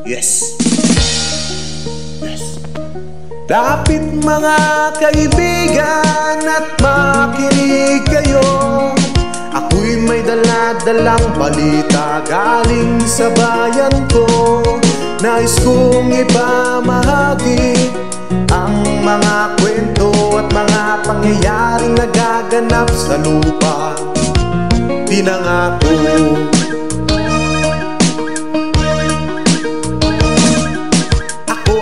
Yes. Yes. Lapit mga kaibigan at makinig kayo. Ako'y may dala-dalang balita galing sa bayan ko. Nais kong ipamahagi ang mga kwento at mga pangyayaring nagaganap sa lupa. Pinangako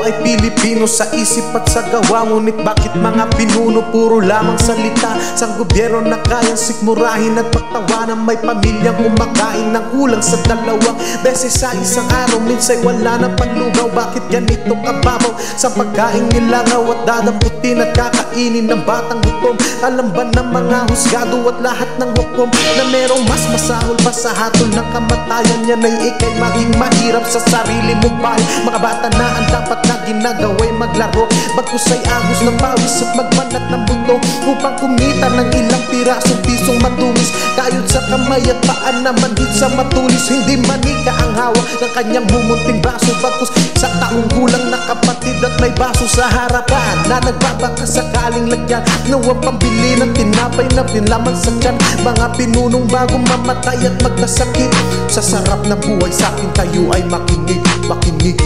ay Pilipino sa isip at sa gawa. Ngunit bakit mga pinuno puro lamang salita? Sang gobyerno na kayang sikmurahin at pagtawanan? May pamilyang kumakain ng kulang sa 2 beses sa isang araw. Minsa'y wala na panlugaw. Bakit ganito kababaw sa pagkain nilangaw at dadaputin at kakainin ng batang gutom? Alam ba ng mga husgado at lahat ng hukom na merong mas masahol pa sa hatol ng kamatayan? Yan ay ikay maging mahirap sa sarili mong bahay. Mga bata na ang dapat na ginagawa'y maglaro, bagkus ay agos ng pawis at magbanat ng buto upang kumita ng ilang pirasong pisong matumis. Kayod sa kamay at paan naman hit sa matulis. Hindi manika ang hawak ng kanyang mumunting baso, bagkus sa taong gulang na kapatid at may baso sa harapan na nagbabaka sakaling lagyan ng pambili ng tinapay na pinlaman sa tiyan. Mga pinunong bagong mamatay at magkasakit. Sa sarap na buhay sa akin kayo ay makinig, makinig.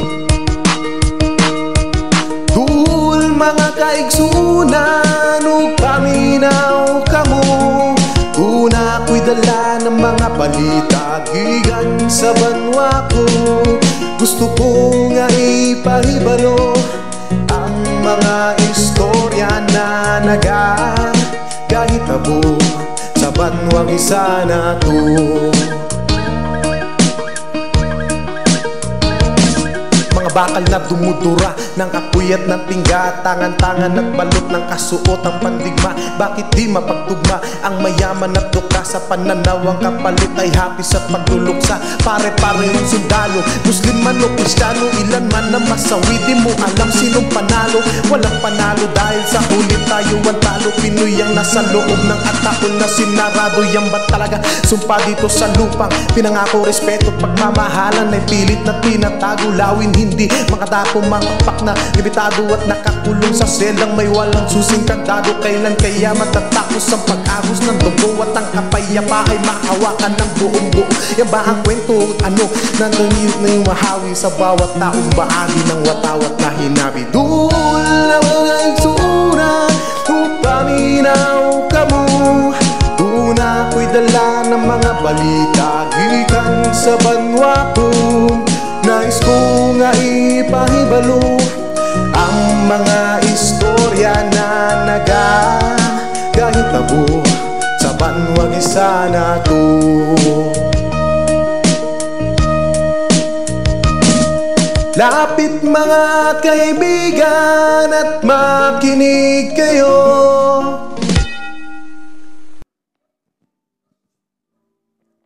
Duhul mga kaigsunan o paminaw kamo. Una ko'y dala ng mga balita gigan sa banwa ko. Gusto ko nga ipahibalo ang mga istorya na nagagahitabo sa banwang isa na to. Bakal na dumudura ng apoy at ng pingga, tangan-tangan at balot ng kasuot ang pandigma. Bakit di mapagtugma ang mayaman at duka? Sa pananaw ang kapalit ay hapis at pagluluksa. Pare-parehong sundalo, Muslim man o Kristiyano, ilan man na masawi. Di mo alam sinong panalo. Walang panalo dahil sa ulit tayo ang talo. Pinoy ang nasa loob ng atakol na sinarado. Yan ba talaga sumpa dito sa lupang pinangako? Respeto at pagmamahalan ay pilit na tinatago. Lawin hindi mga dapo, mga pak na limitado at nakakulong sa selang may walang susing kandado. Kailan kaya matatapos ang pag-agos ng dugo at ang kapayapa ay makawakan ng buong buo? Yan ba ang kwento ano na nangyayot na yung mahawi sa bawat taong bahagi ng watawat na hinabi? Dul na mga igsura upaminaw kamo. Una ko'y dala ng mga balita gikan sa banwa ko. Nais ko nga ipahibalo ang mga istorya na nagagahitabo sa banwang isa na to. Lapit mga kaibigan at makinig kayo.